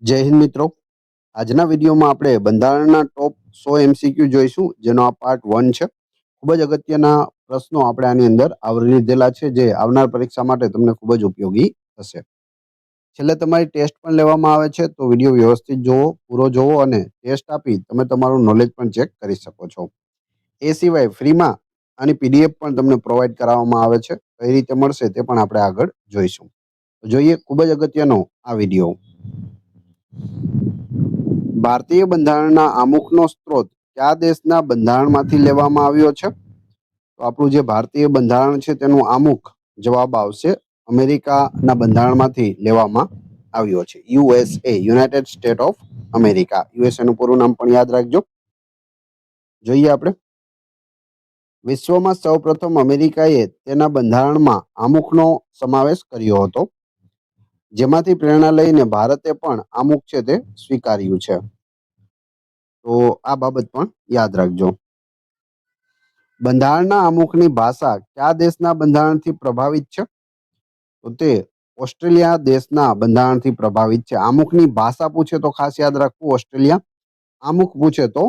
જય હિન્દ મિત્રો. આજના વિડીયોમાં આપણે બંધારણના ટોપ 100 એમસીક્યુ જોઈશું, જેનો આ પાર્ટ 1 છે. ખૂબ જ અગત્યના પ્રશ્નો આપણે આની અંદર આવરી લીધેલા છે, જે આવનાર પરીક્ષા માટે તમને ખૂબ જ ઉપયોગી થશે. છેલ્લે તમારી ટેસ્ટ પણ લેવામાં આવે છે, તો વિડીયો વ્યવસ્થિત જોવો, પૂરો જોવો અને ટેસ્ટ આપી તમે તમારું નોલેજ પણ ચેક કરી શકો છો. એ સિવાય ફ્રીમાં આની પીડીએફ પણ તમને પ્રોવાઈડ કરાવવામાં આવે છે. કઈ રીતે મળશે તે પણ આપણે આગળ જોઈશું. તો જોઈએ ખૂબ જ અગત્યનો આ વિડીયો. ભારતીય બંધારણના આમુખનો સ્ત્રોત કયા દેશના બંધારણમાંથી લેવામાં આવ્યો છે? તો આપણું જે ભારતીય બંધારણ છે તેનું આમુખ જવાબ આવશે અમેરિકાના બંધારણમાંથી લેવામાં આવ્યો છે. USA, United state of America. USA નું પૂરું નામ પણ યાદ રાખજો. જોઈએ આપણે. વિશ્વમાં સૌપ્રથમ અમેરિકાએ તેના બંધારણમાં આમુખનો સમાવેશ કર્યો હતો, જેમાંથી પ્રેરણા લઈને ભારતે પણ આમુખ છે તે સ્વીકાર્યું છે. તો આ બાબત પણ યાદ રાખજો. બંધારણના આમુખની ભાષા કયા દેશના બંધારણથી પ્રભાવિત છે? તો તે ઓસ્ટ્રેલિયા દેશના બંધારણથી પ્રભાવિત છે. આમુખની ભાષા પૂછે તો ખાસ યાદ રાખવું ઓસ્ટ્રેલિયા, આમુખ પૂછે તો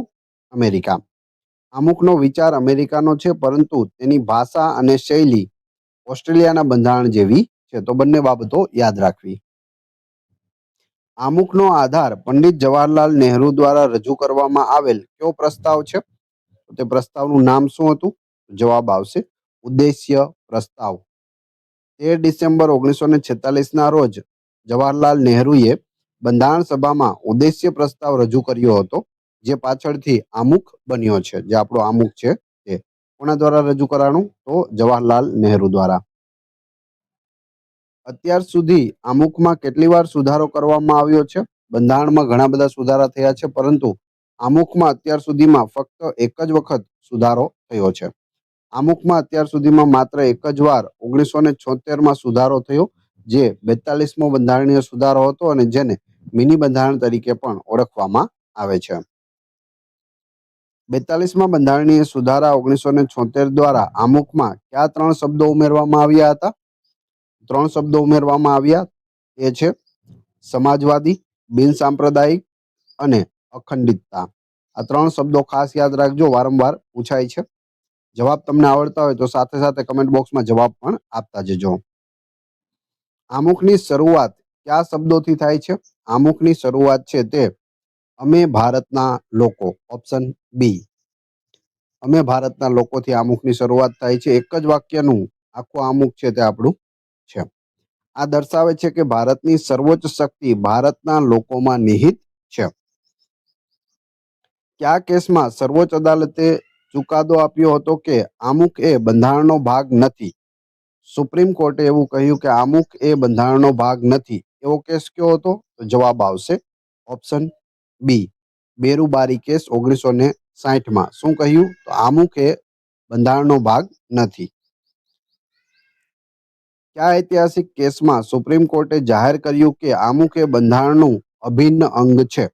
અમેરિકા. આમુખનો વિચાર અમેરિકાનો છે, પરંતુ તેની ભાષા અને શૈલી ઓસ્ટ્રેલિયાના બંધારણ જેવી છે. તો બંને બાબતો યાદ રાખવી. આમુખનો આધાર પંડિત જવાહરલાલ નહેરુ દ્વારા રજૂ કરવામાં આવેલ કયો પ્રસ્તાવ છે? તો તે પ્રસ્તાવનું નામ શું હતું? જવાબ આવશે ઉદ્દેશ્ય પ્રસ્તાવ. 13 ડિસેમ્બર 1946ના રોજ જવાહરલાલ નહેરુએ બંધારણ સભામાં ઉદ્દેશ્ય પ્રસ્તાવ રજૂ કર્યો હતો, જે પાછળથી આમુખ બન્યો છે. જે આપણો આમુખ છે તે કોના દ્વારા રજૂ કરાણું? તો જવાહરલાલ નહેરુ દ્વારા. અત્યાર સુધી આમુખમાં કેટલી વાર સુધારો કરવામાં આવ્યો છે? બંધારણમાં ઘણા બધા સુધારા થયા છે, પરંતુ આમુખમાં અત્યાર સુધીમાં ફક્ત એક જ વખત સુધારો થયો છે. આમુખમાં અત્યાર સુધીમાં માત્ર એક જ વાર 1976માં સુધારો થયો, જે 42મો બંધારણીય સુધારો હતો અને જેને મિની બંધારણ તરીકે પણ ઓળખવામાં આવે છે. 42મા બંધારણીય સુધારા 1976 દ્વારા આમુખમાં કયા 3 શબ્દો ઉમેરવામાં આવ્યા હતા? 3 શબ્દો ઉમેરવામાં આવ્યા. એ છે સમાજવાદી, બિનસાંપ્રદાયિક અને અખંડિતતા. આ 3 શબ્દો ખાસ યાદ રાખજો, વારંવાર પૂછાય છે. જવાબ તમને આવડતા હોય તો સાથે સાથે કમેન્ટ બોક્સમાં જવાબ પણ આપતા જજો. આમુખની શરૂઆત કયા શબ્દોથી થાય છે? આમુખની શરૂઆત છે તે અમે ભારતના લોકો. ઓપ્શન બી, અમે ભારતના લોકોથી આમુખની શરૂઆત થાય છે. એક જ વાક્યનું આખું આમુખ છે તે આપણું છે. આ દર્શાવે છે કે ભારતની સર્વોચ્ચ શક્તિ ભારતના લોકોમાં નિહિત છે. કયા કેસમાં સર્વોચ્ચ અદાલતે ચુકાદો આપ્યો હતો કે આમુખ એ બંધારણનો ભાગ નથી? સુપ્રીમ કોર્ટે એવું કહ્યું કે આમુખ એ બંધારણનો ભાગ નથી. એવો કેસ કયો હતો? તો જવાબ આવશે ઓપ્શન બી, બેરુબારી કેસ 1960માં. શું કહ્યું? તો આમુખ એ બંધારણનો ભાગ નથી. કયા ઐતિહાસિક કેસમાં સુપ્રીમ કોર્ટે જાહેર કર્યું કે આમુખ એ બંધારણનું અભિન્ન અંગ છે?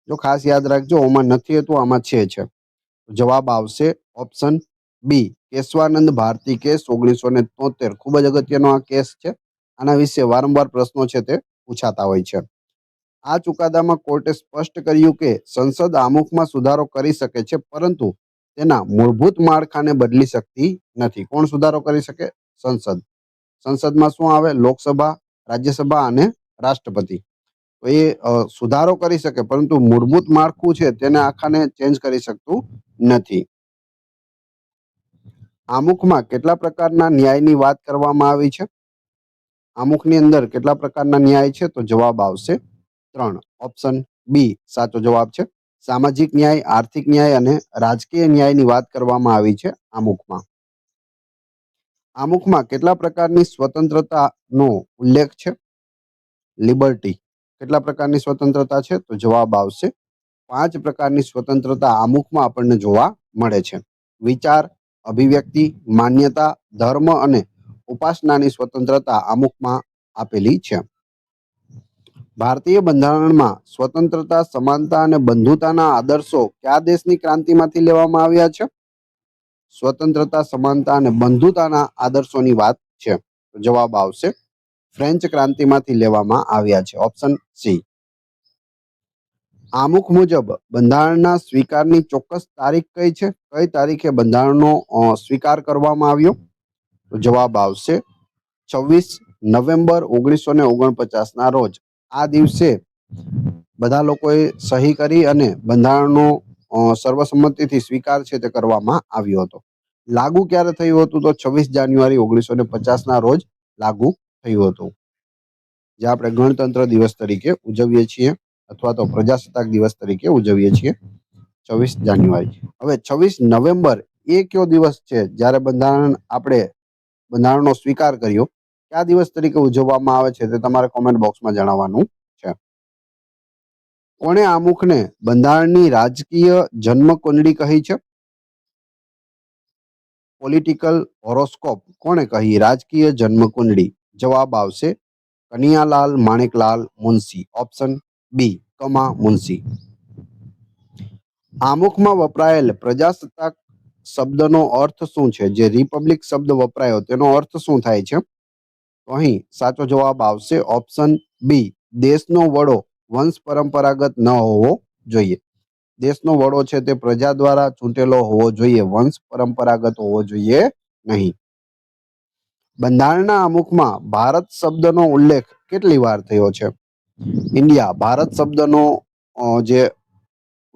જો ખાસ યાદ રાખજો, આમાં નથી હતું, આમાં છે. જવાબ આવશે option B, Keshavananda Bharati case 1973. ખૂબ જ અગત્યનો આ કેસ છે. આના વિશે વારંવાર પ્રશ્નો છે તે પૂછાતા હોય છે. આ ચુકાદામાં કોર્ટે સ્પષ્ટ કર્યું કે સંસદ આમુખમાં સુધારો કરી શકે છે, પરંતુ તેના મૂળભૂત માળખાને બદલી શકતી નથી. કોણ સુધારો કરી શકે? સંસદ. સંસદમાં શું આવે? લોકસભા, રાજ્યસભા અને રાષ્ટ્રપતિ. તો એ સુધારો કરી શકે, પરંતુ મૂળભૂત માળખું છે તેને આખાને ચેન્જ કરી શકતું નથી. આમુખમાં કેટલા પ્રકારના ન્યાયની વાત કરવામાં આવી છે? આમુખની અંદર કેટલા પ્રકારના ન્યાય છે? તો જવાબ આવશે 3. ઓપ્શન બી સાચો જવાબ છે. સામાજિક ન્યાય, આર્થિક ન્યાય અને રાજકીય ન્યાયની વાત કરવામાં આવી છે આમુખમાં. આમુખમાં કેટલા પ્રકારની સ્વતંત્રતાનો ઉલ્લેખ છે? લિબર્ટી. કેટલા પ્રકારની સ્વતંત્રતા છે? તો જવાબ આવશે 5 પ્રકારની સ્વતંત્રતા આમુખમાં આપણને જોવા મળે છે. વિચાર, અભિવ્યક્તિ, માન્યતા, ધર્મ અને ઉપાસનાની સ્વતંત્રતા આમુખમાં આપેલી છે. ભારતીય બંધારણમાં સ્વતંત્રતા, સમાનતા અને બંધુતાના આદર્શો કયા દેશની ક્રાંતિમાંથી લેવામાં આવ્યા છે? સ્વતંત્રતા, સમાનતા અને બંધુતાના આદર્શોની વાત છે. જવાબ આવશે ફ્રેન્ચ ક્રાંતિમાંથી લેવામાં આવ્યા છે. Option C. આમુખ મુજબ બંધારણના સ્વીકારની ચોક્કસ તારીખ કઈ છે? કઈ તારીખે બંધારણનો સ્વીકાર કરવામાં આવ્યો? તો જવાબ આવશે 26 નવેમ્બર 1949 રોજ. આ દિવસે બધા લોકોએ સહી કરી અને બંધારણનો સર્વસંમતિથી સ્વીકાર છે તે કરવામાં આવ્યો હતો. લાગુ ક્યારે થયું હતું? તો 26 જાન્યુઆરી 1950 રોજ લાગુ થયું હતું, જે આપણે ગણતંત્ર દિવસ તરીકે ઉજવીએ છીએ અથવા તો પ્રજાસત્તાક દિવસ તરીકે ઉજવીએ છીએ 26 જાન્યુઆરી. હવે 26 નવેમ્બર એ કયો દિવસ છે જ્યારે બંધારણનો સ્વીકાર કર્યો? કયા દિવસ તરીકે ઉજવવામાં આવે છે તે તમારે કોમેન્ટ બોક્સમાં જણાવવાનું છે. કોણે આમુખને બંધારણની રાજકીય જન્મકુંડળી કહી છે? પોલિટિકલ હોરોસ્કોપ કોણે કહી રાજકીય જન્મકુંડળી? જવાબ આવશે કનૈયાલાલ માણેકલાલ મુનશી. ઓપ્શન બી કમા મુનશી. આમુખમાં વપરાયેલ પ્રજાસત્તાક શબ્દનો અર્થ શું છે? જે રિપબ્લિક શબ્દ વપરાયો તેનો અર્થ શું થાય છે? તો અહીં સાચો જવાબ આવશે ઓપ્શન બી દેશનો વડો વંશ પરંપરાગત ન હોવો જોઈએ. દેશનો વડો છે તે પ્રજા દ્વારા ચૂંટેલો હોવો જોઈએ, વંશ પરંપરાગત હોવો જોઈએ નહીં. બંધારણના આમુખમાં ભારત શબ્દનો ઉલ્લેખ કેટલી વાર થયો છે? ઇન્ડિયા ભારત શબ્દનો જે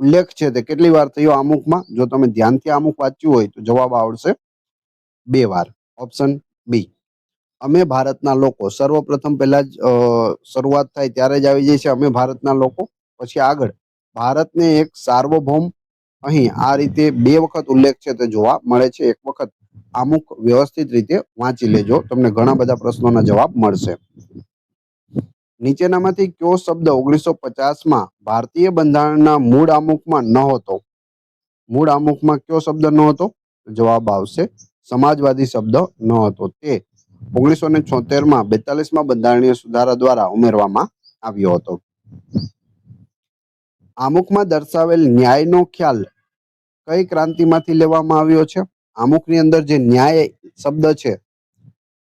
ઉલ્લેખ છે તે કેટલી વાર થયો આમુખમાં? જો તમે ધ્યાનથી આમુખ વાંચ્યું હોય તો જવાબ આવશે 2 વાર. Option B. અમે ભારતના લોકો સર્વપ્રથમ પહેલા જ શરૂઆત થાય ત્યારે જ આવી જાય છે અમે ભારતના લોકો. પછી આગળ ભારતને એક સાર્વભૌમ, અહીં આ રીતે 2 વખત ઉલ્લેખ છે તે જોવા મળે છે. એક વખત આમુખ વ્યવસ્થિત રીતે વાંચી લેજો, તમને ઘણા બધા પ્રશ્નોના જવાબ મળશે. નીચેનામાંથી કયો શબ્દ 1950માં ભારતીય બંધારણના મૂળ આમુખમાં નહોતો? મૂળ આમુખમાં કયો શબ્દ નહોતો? જવાબ આવશે સમાજવાદી શબ્દ નહોતો. તે 1976માં 42માં બંધારણીય સુધારા દ્વારા ઉમેરવામાં આવ્યો હતો. આમુખમાં દર્શાવેલ ન્યાયનો ખ્યાલ કઈ ક્રાંતિમાંથી લેવામાં આવ્યો છે? આમુખની અંદર જે ન્યાય શબ્દ છે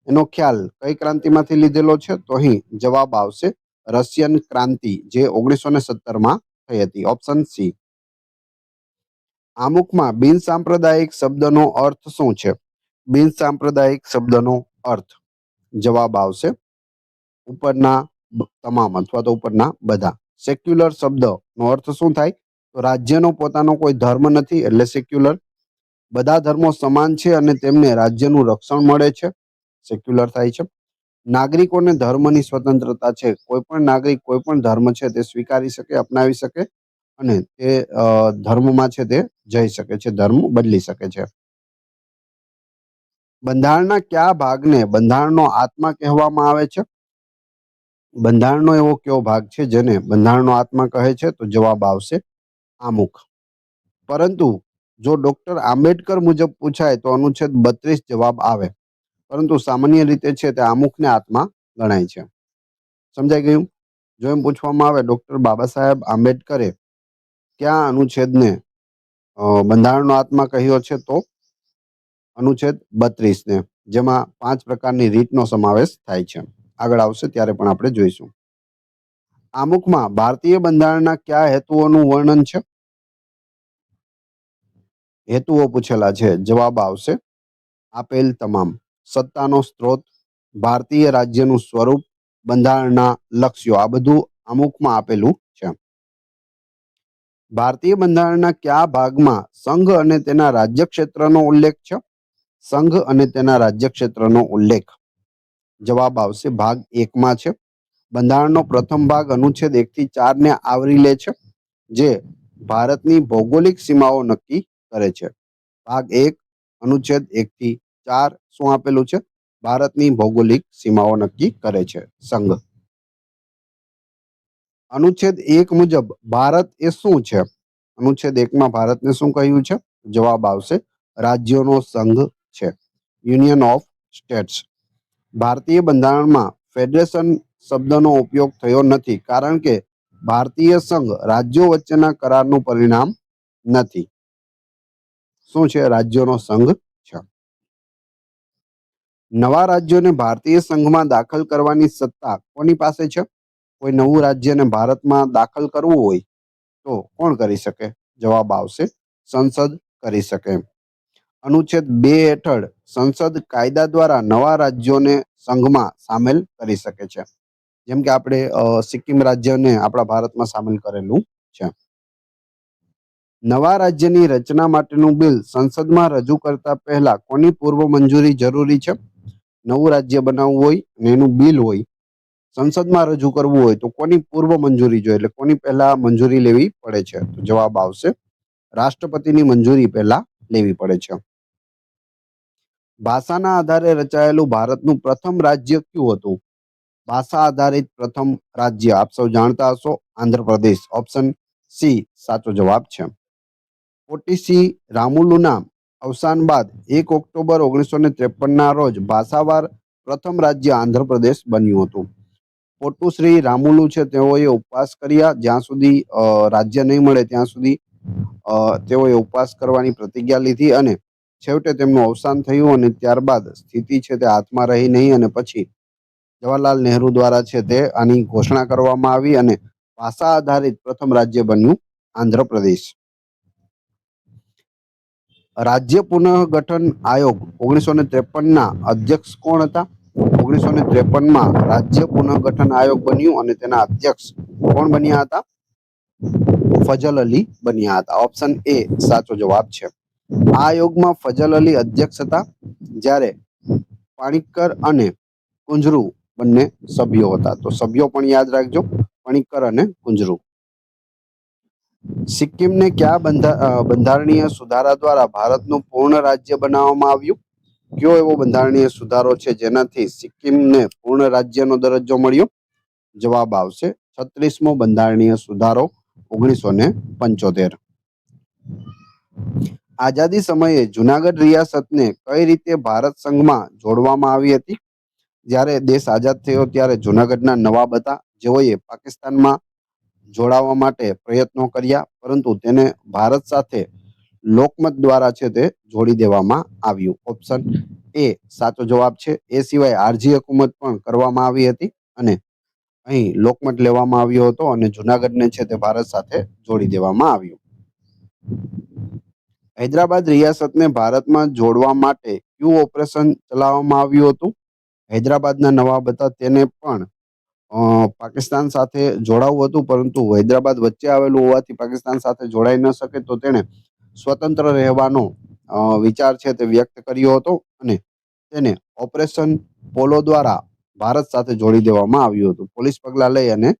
એનો ખ્યાલ કઈ ક્રાંતિમાંથી લીધેલો છે? તો અહીં જવાબ આવશે રશિયન ક્રાંતિ, જે 1917માં થઈ હતી. Option C. આમુખમાં બિનસાંપ્રદાયિક શબ્દનો અર્થ શું છે? બિનસાંપ્રદાયિક શબ્દનો અર્થ જવાબ આવશે ઉપરના તમામ અથવા તો ઉપરના બધા. સેક્યુલર શબ્દનો અર્થ શું થાય? તો રાજ્યનો પોતાનો કોઈ ધર્મ નથી એટલે સેક્યુલર. બધા ધર્મો સમાન છે અને તેમને રાજ્યનું રક્ષણ મળે છે, સેક્યુલર થાય છે. નાગરિકોને ધર્મની સ્વતંત્રતા છે, કોઈ પણ નાગરિક કોઈ પણ ધર્મ છે તે સ્વીકારી શકે, અપનાવી શકે અને તે ધર્મમાં છે તે જઈ શકે છે, ધર્મ બદલી શકે છે. બંધારણના કયા ભાગને બંધારણનો આત્મા કહેવામાં આવે છે? બંધારણનો એવો કયો ભાગ છે જેને બંધારણનો આત્મા કહે છે? તો જવાબ આવશે આમુખ. પરંતુ જો ડોક્ટર આંબેડકર મુજબ પૂછાય તો અનુચ્છેદ 32 જવાબ આવે, પરંતુ સામાન્ય રીતે છે તે આમુખને આત્મા ગણાય છે. સમજાઈ ગયું? જો એમ પૂછવામાં આવે ડોક્ટર બાબા સાહેબ આંબેડકરે કયા અનુચ્છેદને બંધારણનો આત્મા કહ્યો છે? તો અનુચ્છેદ 32 ને, જેમાં 5 પ્રકારની રીતનો સમાવેશ થાય છે. આગળ આવશે ત્યારે પણ આપણે જોઈશું. આમુખમાં ભારતીય બંધારણના કયા હેતુઓનું વર્ણન છે? હેતુઓ પૂછેલા છે, જવાબ આવશે આપેલ તમામ. સત્તાનો સ્ત્રોત, ભારતીય રાજ્યનું સ્વરૂપ, બંધારણના લક્ષ્યો, આ બધું આમુખમાં આપેલું છે. ભારતીય બંધારણના કયા ભાગમાં સંઘ અને તેના રાજ્ય ક્ષેત્રનો ઉલ્લેખ છે? સંઘ અને તેના રાજ્ય ક્ષેત્રનો ઉલ્લેખ જવાબ આવશે ભાગ 1માં છે. બંધારણનો પ્રથમ ભાગ અનુચ્છેદ 1 થી 4 ને આવરી લે છે, જે ભારતની ભૌગોલિક સીમાઓ નક્કી કરે છે. ભાગ 1 અનુચ્છેદ 1 થી 4 શું આપેલું છે? ભારતની ભૌગોલિક સીમાઓ નક્કી કરે છે સંઘ. અનુચ્છેદ 1 મુજબ ભારત એ શું છે? અનુચ્છેદ 1માં ભારતને શું કહ્યું છે? જવાબ આવશે રાજ્યોનો સંઘ છે, યુનિયન ઓફ સ્ટેટ્સ. ભારતીય બંધારણમાં ફેડરેશન શબ્દનો ઉપયોગ થયો નથી, કારણ કે ભારતીય સંઘ રાજ્યો વચ્ચેના કરારનું પરિણામ નથી. શું છે? રાજ્યોનો સંઘ છે. નવા રાજ્યોને ભારતીય સંઘમાં દાખલ કરવાની સત્તા કોની પાસે છે? કોઈ નવું રાજ્યને ભારતમાં દાખલ કરવું હોય તો કોણ કરી શકે? જવાબ આવશે સંસદ કરી શકે. અનુચ્છેદ 2 હેઠળ સંસદ કાયદા દ્વારા નવા રાજ્યોને સંઘમાં સામેલ કરી શકે છે. જેમ કે આપણે સિક્કિમ રાજ્યને આપણા ભારતમાં સામેલ કરેલું છે. નવા રાજ્યની રચના માટેનું બિલ સંસદમાં રજૂ કરતા પહેલા કોની પૂર્વ મંજૂરી જરૂરી છે? નવું રાજ્ય બનાવવું હોય અને એનું બિલ હોય, સંસદમાં રજૂ કરવું હોય તો કોની પૂર્વ મંજૂરી જોઈએ, એટલે કોની પહેલા મંજૂરી લેવી પડે છે? તો જવાબ આવશે રાષ્ટ્રપતિની મંજૂરી પહેલા લેવી પડે છે. ભાષાના આધારે રચાયેલું ભારતનું પ્રથમ રાજ્ય કયું હતું? ભાષા આધારિત પ્રથમ રાજ્ય આપ સૌ જાણતા હશો, આંધ્રપ્રદેશ. ઓપ્શન સી સાચો જવાબ છે. પોટીસી રામુલુના અવસાન બાદ 1 ઓક્ટોબર 1953ના રોજ ભાષાવાર પ્રથમ રાજ્ય આંધ્રપ્રદેશ બન્યું હતું. પોટુશ્રી રામુલુ છે તેઓએ ઉપવાસ કર્યા, જ્યાં સુધી રાજ્ય નહીં મળે ત્યાં સુધી તેઓએ ઉપવાસ કરવાની પ્રતિજ્ઞા લીધી અને છેવટે તેમનું અવસાન થયું અને ત્યારબાદ સ્થિતિ છે તે હાથમાં રહી નહીં અને પછી જવાહરલાલ નહેરુ દ્વારા છે તે આની ઘોષણા કરવામાં આવી અને ભાષા આધારિત પ્રથમ રાજ્ય બન્યું આંધ્રપ્રદેશ. રાજ્ય પુનઃગઠન આયોગ 1953ના અધ્યક્ષ કોણ હતા? 1953માં રાજ્ય પુનઃગઠન આયોગ બન્યું અને તેના અધ્યક્ષ કોણ બન્યા હતા? ફજલ અલી બન્યા હતા. ઓપ્શન એ સાચો જવાબ છે. આ આયોગમાં ફજલ અલી અધ્યક્ષ હતા, જ્યારે પાણીક્કર અને કુંજરુ બંને સભ્યો હતા. તો સભ્યો પણ યાદ રાખજો, પાણીક્કર અને કુંજરુ. સિક્કિમને કયા બંધારણીય સુધારા દ્વારા ભારતનું પૂર્ણ રાજ્ય બનાવવામાં આવ્યું? કયો એવો બંધારણીય સુધારો છે જેનાથી સિક્કિમને પૂર્ણ રાજ્યનો દરજ્જો મળ્યો? જવાબ આવશે 36મો બંધારણીય સુધારો 1975. આઝાદી સમયે જુનાગઢ રિયાસતને કઈ રીતે ભારત સંઘમાં જોડવામાં આવી હતી? જ્યારે દેશ આઝાદ થયો ત્યારે જુનાગઢના નવાબ હતા, જેઓએ પાકિસ્તાનમાં જોડાવા માટે પ્રયત્નો કર્યા, પરંતુ તેને ભારત સાથે લોકમત દ્વારા છે તે જોડી દેવામાં આવ્યું. ઓપ્શન એ સાચો જવાબ છે. એ સિવાય આરજી હુકુમત પણ કરવામાં આવી હતી અને અહીં લોકમત લેવામાં આવ્યો હતો અને જુનાગઢને છે તે ભારત સાથે જોડી દેવામાં આવ્યું. હૈદરાબાદ રિયાસતને ભારતમાં જોડવા માટે કયું ઓપરેશન ચલાવવામાં આવ્યું હતું? હૈદરાબાદના નવાબ હતા, તેને પણ પાકિસ્તાન સાથે જોડાવવું હતું, પરંતુ હૈદરાબાદ વચ્ચે આવેલું હોવાથી પાકિસ્તાન સાથે જોડાઈ ન શકે, તો તેણે સ્વતંત્ર રહેવાનો વિચાર છે તે વ્યક્ત કર્યો હતો અને તેને ઓપરેશન પોલો દ્વારા ભારત સાથે જોડી દેવામાં આવ્યું હતું. પોલીસ પગલાં લઈ અને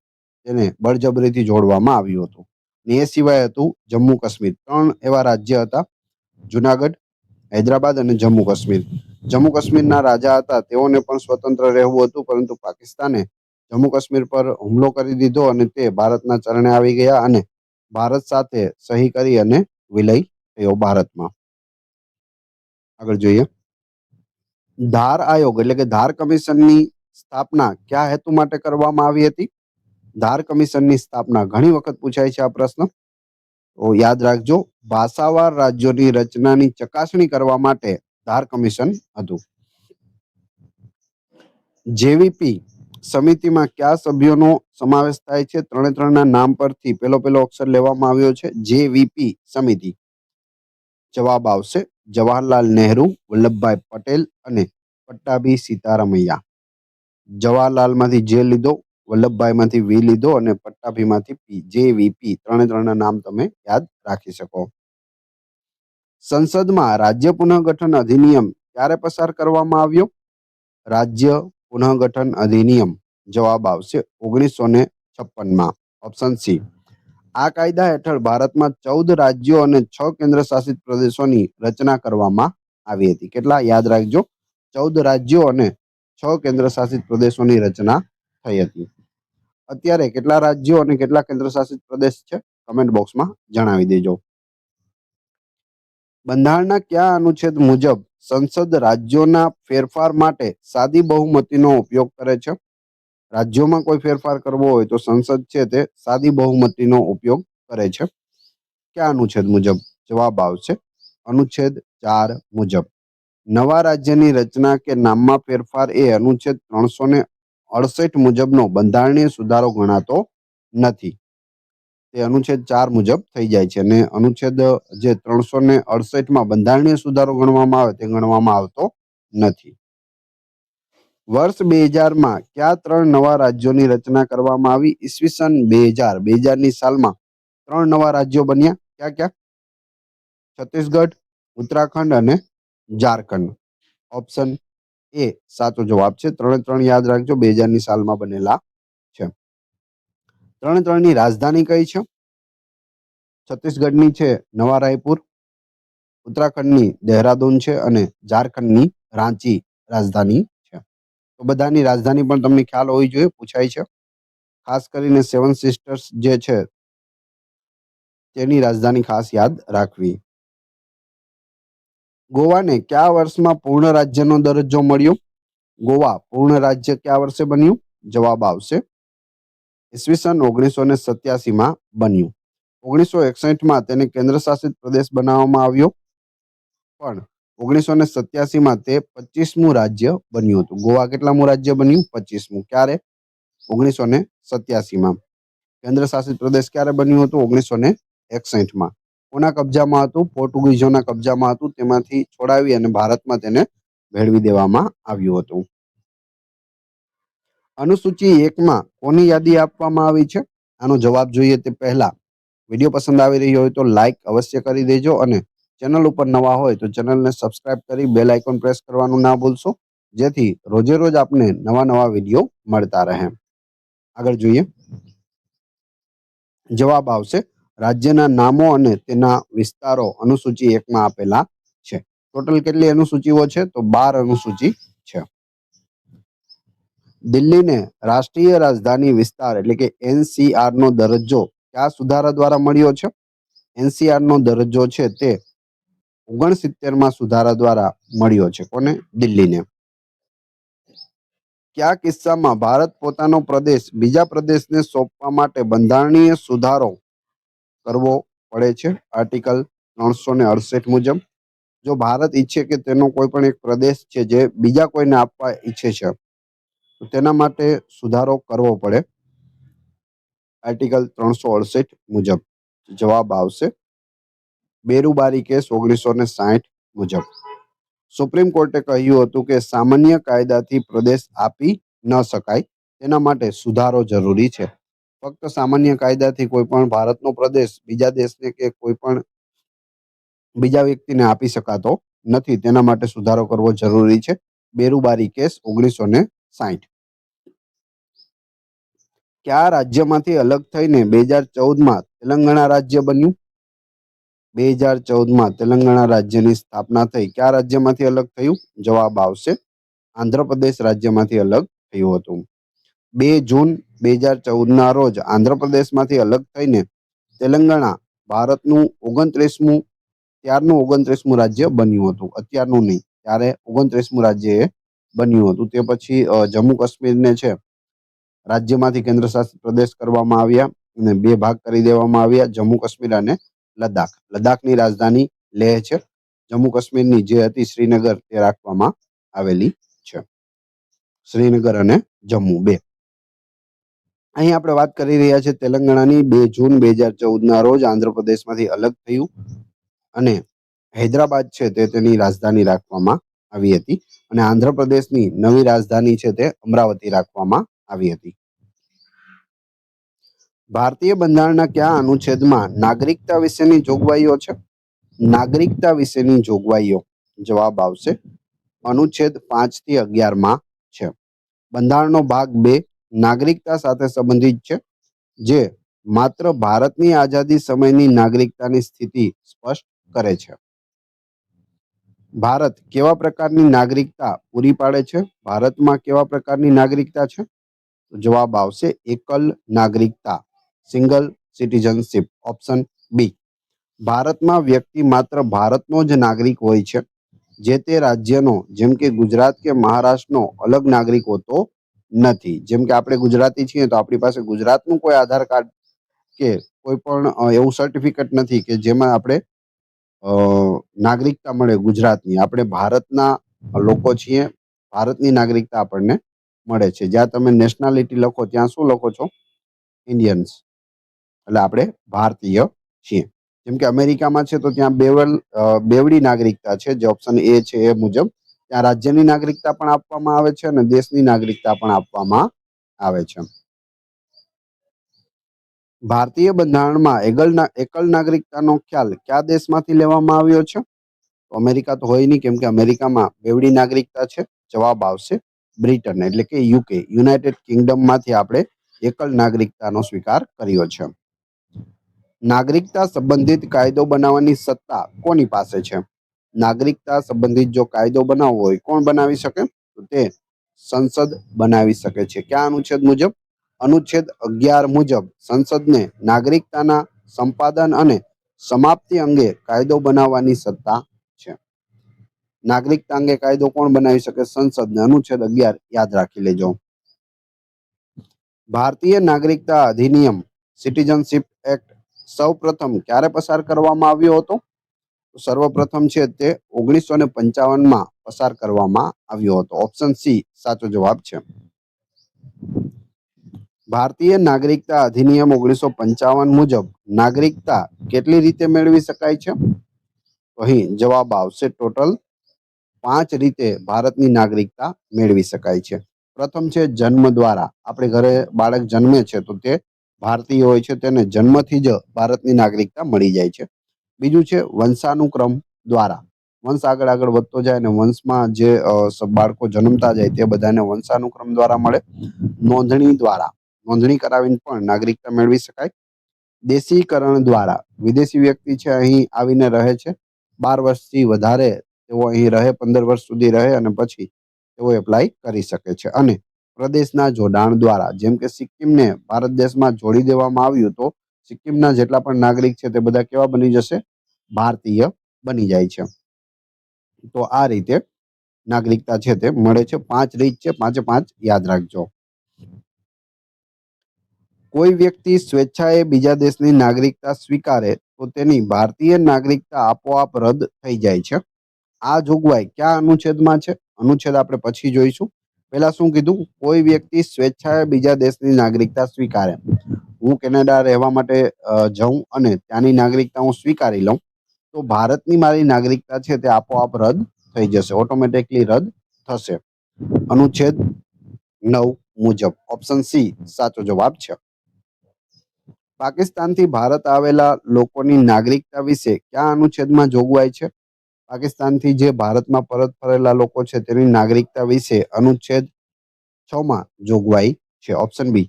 તેને બળજબરીથી જોડવામાં આવ્યું હતું. એ સિવાય હતું જમ્મુ કાશ્મીર. 3 એવા રાજ્ય હતા, જુનાગઢ, હૈદરાબાદ અને જમ્મુ કાશ્મીર. જમ્મુ કાશ્મીરના રાજા હતા, તેઓને પણ સ્વતંત્ર રહેવું હતું, પરંતુ પાકિસ્તાને જમ્મુ કાશ્મીર પર હુમલો કરી દીધો અને તે ભારતના ચરણે આવી ગયા અને ભારત સાથે સહી કરી અને વિલય થયો ભારતમાં. આગળ જોઈએ. ધાર આયોગ એટલે કે ધાર કમિશનની સ્થાપના કયા હેતુ માટે કરવામાં આવી હતી? ધાર કમિશનની સ્થાપના ઘણી વખત પૂછાય છે આ પ્રશ્ન, તો યાદ રાખજો. ભાષાવાર રાજ્યોની રચનાની ચકાસણી કરવા માટે ધાર કમિશન હતું. જેવીપી સમિતિમાં કયા સભ્યોનો સમાવેશ થાય છે? 3 નામ પરથી પેલો અક્ષર લેવામાં આવ્યો છે. જેવીપી સમિતિ. જવાબ આવશે જવાહરલાલ નહેરુ, વલ્લભભાઈ પટેલ અને પટ્ટાભી સીતારામૈયા. જવાહરલાલમાંથી જે લીધો, વલ્લભભાઈમાંથી વી લીધો અને પટ્ટાભીમાંથી પી. જેવીપી 3 નામ તમે યાદ રાખી શકો. સંસદમાં રાજ્ય પુનઃગઠન અધિનિયમ ક્યારે પસાર કરવામાં આવ્યો? રાજ્ય પુનઃગઠન અધિનિયમ. જવાબ આવશે 1956માં. Option C. આ કાયદા હેઠળ ભારતમાં 14 રાજ્યો અને 6 કેન્દ્ર શાસિત પ્રદેશોની રચના કરવામાં આવી હતી. કેટલા? યાદ રાખજો, 14 રાજ્યો અને 6 કેન્દ્ર શાસિત પ્રદેશોની રચના થઈ હતી. અત્યારે કેટલા રાજ્યો અને કેટલા કેન્દ્ર શાસિત પ્રદેશ છે? કમેન્ટ બોક્સમાં જણાવી દેજો. બંધારણના કયા અનુચ્છેદ મુજબ સંસદ રાજ્યોના ફેરફાર માટે સાદી બહુમતીનો ઉપયોગ કરે છે? રાજ્યોમાં કોઈ ફેરફાર કરવો હોય તો સંસદ છે તે સાદી બહુમતીનો ઉપયોગ કરે છે. કયા અનુચ્છેદ મુજબ? જવાબ આવશે અનુચ્છેદ 4 મુજબ. નવા રાજ્યની રચના કે નામમાં ફેરફાર એ અનુચ્છેદ 368 મુજબનો બંધારણીય સુધારો ગણાતો નથી. તે અનુચ્છેદ 4 મુજબ થઈ જાય છે અને અનુચ્છેદ જે 368 બંધારણીય સુધારો ગણવામાં આવે તે ગણવામાં આવતો નથી. વર્ષ 2000 કયા 3 નવા રાજ્યોની રચના કરવામાં આવી? ઈસવીસન 2000ની સાલમાં 3 નવા રાજ્યો બન્યા. ક્યાં ક્યાં? છત્તીસગઢ, ઉત્તરાખંડ અને ઝારખંડ. ઓપ્શન એ સાચો જવાબ છે. 3 યાદ રાખજો, 2000ની સાલમાં બનેલા છે. 3ની રાજધાની કઈ છે? છત્તીસગઢની છે નવા રાયપુર, ઉત્તરાખંડની દહેરાદૂન છે અને ઝારખંડની રાંચી રાજધાની છે. તો બધાની રાજધાની પણ તમને ખ્યાલ હોવી જોઈએ, પૂછાય છે. ખાસ કરીને 7 સિસ્ટર્સ જે છે તેની રાજધાની ખાસ યાદ રાખવી. ગોવાને કયા વર્ષમાં પૂર્ણ રાજ્યનો દરજ્જો મળ્યો? ગોવા પૂર્ણ રાજ્ય કયા વર્ષે બન્યું? જવાબ આવશે ઈસવીસન 1987માં બન્યું. 1961માં તેને કેન્દ્ર શાસિત પ્રદેશ બનાવવામાં આવ્યો, પણ 1987માં તે 25મું રાજ્ય બન્યું હતું. ગોવા કેટલામું રાજ્ય બન્યું? 25મું. ક્યારે? 1987માં. કેન્દ્ર શાસિત પ્રદેશ ક્યારે બન્યું હતું? 1961માં. કોના કબજામાં હતું? પોર્ટુગીઝોના કબજામાં હતું. તેમાંથી છોડાવી અને ભારતમાં તેને ભેળવી દેવામાં આવ્યું હતું. અનુસૂચિ 1માં કોની યાદી આપવામાં આવી છે? આનો જવાબ જોઈએ તે પહેલા વિડીયો પસંદ આવી રહ્યો હોય તો લાઈક અવશ્ય કરી દેજો અને ચેનલ ઉપર નવા હોય તો ચેનલને સબસ્ક્રાઇબ કરી બેલ આઇકોન પ્રેસ કરવાનું ના ભૂલશો, જેથી રોજે રોજ આપને નવા વિડીયો મળતા રહે. આગળ જોઈએ. જવાબ આવશે રાજ્યના નામો અને તેના વિસ્તારો અનુસૂચિ 1માં આપેલા છે. ટોટલ કેટલી અનુસૂચિઓ છે? તો 12 અનુસૂચિ છે. દિલ્હીને રાષ્ટ્રીય રાજધાની વિસ્તાર એટલે કે NCR નો દરજ્જો કયા સુધારા દ્વારા મળ્યો છે? NCR નો દરજ્જો છે તે 69માં સુધારા દ્વારા મળ્યો છે. કોને? દિલ્હીને. કયા કિસ્સામાં ભારત પોતાનો પ્રદેશ બીજા પ્રદેશને સોંપવા માટે બંધારણીય સુધારો કરવો પડે છે? આર્ટિકલ 368 મુજબ. જો ભારત ઈચ્છે કે તેનો કોઈ પણ એક પ્રદેશ છે જે બીજા કોઈને આપવા ઈચ્છે છે તો તેના માટે સુધારો કરવો પડે આર્ટિકલ 368 મુજબ. જવાબ આવશે બેરુબારી કેસ 1960 મુજબ. સુપ્રીમ કોર્ટે કહ્યું હતું કે સામાન્ય કાયદાથી પ્રદેશ આપી ન શકાય, તેના માટે સુધારો જરૂરી છે. ફક્ત સામાન્ય કાયદાથી કોઈ પણ ભારતનો પ્રદેશ બીજા દેશને કે કોઈ પણ બીજા વ્યક્તિને આપી શકાતો નથી. તેના માટે સુધારો કરવો જરૂરી છે. બેરુબારી કેસ 1960. કયા રાજ્યમાંથી અલગ થઈને 2014માં તેલંગાણા રાજ્ય બન્યું? 2014માં તેલંગાણા રાજ્યની સ્થાપના થઈ. કયા રાજ્યમાંથી અલગ થયું? જવાબ આવશે આંધ્રપ્રદેશ રાજ્યમાંથી અલગ થયું હતું. 2 જૂન 2014ના રોજ આંધ્રપ્રદેશમાંથી અલગ થઈને તેલંગાણા ભારતનું 29મું ત્યારનું 29મું રાજ્ય બન્યું હતું. અત્યારનું નહીં, ત્યારે 29મું રાજ્ય એ બન્યું હતું. તે પછી જમ્મુ કાશ્મીરને છે રાજ્યમાંથી કેન્દ્ર શાસિત પ્રદેશ કરવામાં આવ્યા અને 2 ભાગ કરી દેવામાં આવ્યા, જમ્મુ કાશ્મીર અને લદ્દાખ. લદ્દાખની રાજધાની લેહ છે. જમ્મુ કાશ્મીરની જે હતી શ્રીનગર તે રાખવામાં આવેલી છે. શ્રીનગર અને જમ્મુ 2. અહીં આપણે વાત કરી રહ્યા છીએ તેલંગાણાની. 2 જૂન 2014ના રોજ આંધ્રપ્રદેશમાંથી અલગ થયું અને હૈદરાબાદ છે તે તેની રાજધાની રાખવામાં આવી હતી અને આંધ્રપ્રદેશની નવી રાજધાની છે તે અમરાવતી રાખવામાં આવી હતી. ભારતીય બંધારણના કયા અનુચ્છેદમાં નાગરિકતા વિશેની જોગવાઈઓ છે? નાગરિકતા વિશેની જોગવાઈઓ. જવાબ આવશે અનુચ્છેદ 5 થી 11માં છે. બંધારણનો ભાગ 2 નાગરિકતા સાથે સંબંધિત છે, જે માત્ર ભારતની આઝાદી સમયની નાગરિકતાની સ્થિતિ સ્પષ્ટ કરે છે. ભારત કેવા પ્રકારની નાગરિકતા પૂરી પાડે છે? ભારતમાં કેવા પ્રકારની નાગરિકતા છે? જવાબ આવશે એકલ નાગરિકતા, સિંગલ સિટીઝનશીપ. Option B. ભારતમાં વ્યક્તિ માત્ર ભારતનો જ નાગરિક હોય છે. જે તે રાજ્યનો, જેમ કે ગુજરાત કે મહારાષ્ટ્રનો અલગ નાગરિક હોતો નથી. જેમ કે આપણે ગુજરાતી છીએ તો આપણી પાસે ગુજરાતનું કોઈ આધાર કાર્ડ કે કોઈ પણ એવું સર્ટિફિકેટ નથી કે જેમાં આપણે નાગરિકતા મળે ગુજરાતની. આપણે ભારતના લોકો છીએ, ભારતની નાગરિકતા આપણને મળે છે. જ્યાં તમે નેશનાલિટી લખો ત્યાં શું લખો છો? ઇન્ડિયન્સ. એટલે આપણે ભારતીય છીએ. જેમ કે અમેરિકામાં છે તો ત્યાં બેવડી નાગરિકતા છે, જે ઓપ્શન એ છે એ મુજબ. ત્યાં રાજ્યની નાગરિકતા પણ આપવામાં આવે છે અને દેશની નાગરિકતા પણ આપવામાં આવે છે. ભારતીય બંધારણમાં એકલ નાગરિકતાનો ખ્યાલ કયા દેશમાંથી લેવામાં આવ્યો છે? તો અમેરિકા તો હોય નહીં, કેમ કે અમેરિકામાં બેવડી નાગરિકતા છે. જવાબ આવશે બ્રિટન, એટલે કે યુકે, યુનાઇટેડ કિંગડમમાંથી આપણે એકલ નાગરિકતાનો સ્વીકાર કર્યો છે. નાગરિકતા સંબંધિત કાયદો બનાવવાની સત્તા કોની પાસે છે? નાગરિકતા સંબંધિત જો કાયદો બનાવવો હોય, કોણ બનાવી શકે? તો તે સંસદ બનાવી શકે છે. કયા અનુચ્છેદ મુજબ? અનુચ્છેદ 11 મુજબ સંસદને નાગરિકતાના સંપાદન અને સમાપ્તિ અંગે કાયદો બનાવવાની સત્તા છે. નાગરિકતા અંગે કાયદો કોણ બનાવી શકે? સંસદને. અનુચ્છેદ 11 યાદ રાખી લેજો. ભારતીય નાગરિકતા અધિનિયમ સિટીઝનશીપ એક્ટ સૌપ્રથમ ક્યારે પસાર કરવામાં આવ્યો હતો? સર્વપ્રથમ છે તે 1955માં પસાર કરવામાં આવ્યો હતો. ઓપ્શન સી સાચો જવાબ છે. ભારતીય નાગરિકતા અધિનિયમ 1955 મુજબ નાગરિકતા કેટલી રીતે મેળવી શકાય છે? અહીં જવાબ આવશે ટોટલ 5 રીતે ભારતની નાગરિકતા મેળવી શકાય છે. પ્રથમ છે જન્મ દ્વારા. આપણે ઘરે બાળક જન્મે છે તો તે ભારતીય હોય છે, તેને જન્મથી જ ભારતની નાગરિકતા મળી જાય છે. બીજું છે વંશાનુક્રમ દ્વારા. વંશ આગળ આગળ વધતો જાય અને વંશમાં જે બાળકો જન્મતા જાય તે બધાને વંશાનુક્રમ દ્વારા મળે. નોંધણી દ્વારા, નોંધણી કરાવીને પણ નાગરિકતા મેળવી શકાય. દેશીકરણ દ્વારા, વિદેશી વ્યક્તિ છે અહીં આવીને રહે છે, 12 વર્ષથી વધારે તેઓ અહીં રહે, 15 વર્ષ સુધી રહે અને પછી તેઓ એપ્લાય કરી શકે છે. અને પ્રદેશના જોડાણ દ્વારા, જેમ કે સિક્કિમને ભારત દેશમાં જોડી દેવામાં આવ્યું તો સિક્કિમના જેટલા પણ નાગરિક છે તે બધા કેવા બની જશે? ભારતીય બની જાય છે. તો આ રીતે નાગરિકતા છે તે મળે છે. 5 રીત છે, 5 યાદ રાખજો. કોઈ વ્યક્તિ સ્વેચ્છાએ બીજા દેશની નાગરિકતા સ્વીકારે તો તેની ભારતીય નાગરિકતા આપોઆપ રદ થઈ જાય છે. આ જોગવાઈ કયા અનુચ્છેદમાં છે? અનુચ્છેદ આપણે પછી જોઈશું. પહેલા શું કીધું? કોઈ વ્યક્તિ સ્વેચ્છાએ બીજા દેશની નાગરિકતા સ્વીકારે. હું કેનેડા રહેવા માટે જાઉં અને ત્યાંની નાગરિકતા હું સ્વીકારી લઉં તો ભારતની મારી નાગરિકતા છે તે આપોઆપ રદ થઈ જશે, ઓટોમેટિકલી રદ થશે. અનુચ્છેદ 9 મુજબ. ઓપ્શન સી સાચો જવાબ છે. પાકિસ્તાનથી ભારત આવેલા લોકોની નાગરિકતા વિશે કયા અનુચ્છેદમાં જોગવાઈ છે? પાકિસ્તાનથી જે ભારતમાં પરત ફરેલા લોકો છે તેની નાગરિકતા વિશે અનુચ્છેદ 6માં જોગવાઈ છે. Option B.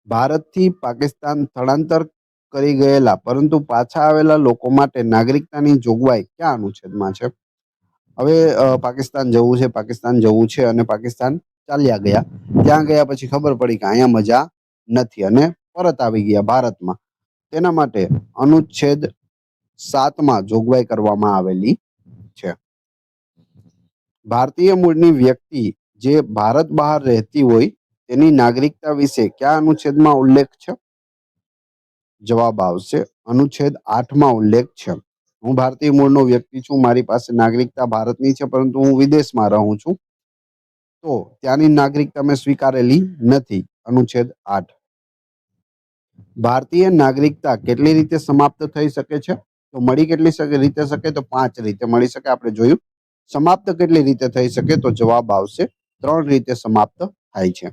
ભારતથી પાકિસ્તાન સ્થળાંતર કરી ગયેલા પરંતુ પાછા આવેલા લોકો માટે નાગરિકતાની જોગવાઈ કયા અનુચ્છેદમાં છે? હવે પાકિસ્તાન જવું છે અને પાકિસ્તાન ચાલ્યા ગયા. ત્યાં ગયા પછી ખબર પડી કે અહીંયા મજા નથી અને પરત આવી ગયા ભારતમાં. તેના માટે અનુચ્છેદ 7માં જોગવાઈ કરવામાં આવેલી છે. ભારતીય મૂળની વ્યક્તિ જે ભારત બહાર રહેતી હોય તેની નાગરિકતા વિશે કયા અનુચ્છેદમાં ઉલ્લેખ છે? જવાબ આવશે અનુચ્છેદ 8માં ઉલ્લેખ છે. હું ભારતીય મૂળનો વ્યક્તિ છું, મારી પાસે નાગરિકતા ભારતની છે, પરંતુ હું વિદેશમાં રહું છું તો ત્યાંની નાગરિકતા મેં સ્વીકારેલી નથી. અનુચ્છેદ 8. ભારતીય નાગરિકતા કેટલી રીતે સમાપ્ત થઈ શકે છે? તો મળી કેટલી રીતે શકે? તો 5 રીતે મળી શકે. આપણે જોયું. સમાપ્ત કેટલી રીતે થઈ શકે? તો જવાબ આવશે 3 રીતે સમાપ્ત થાય છે.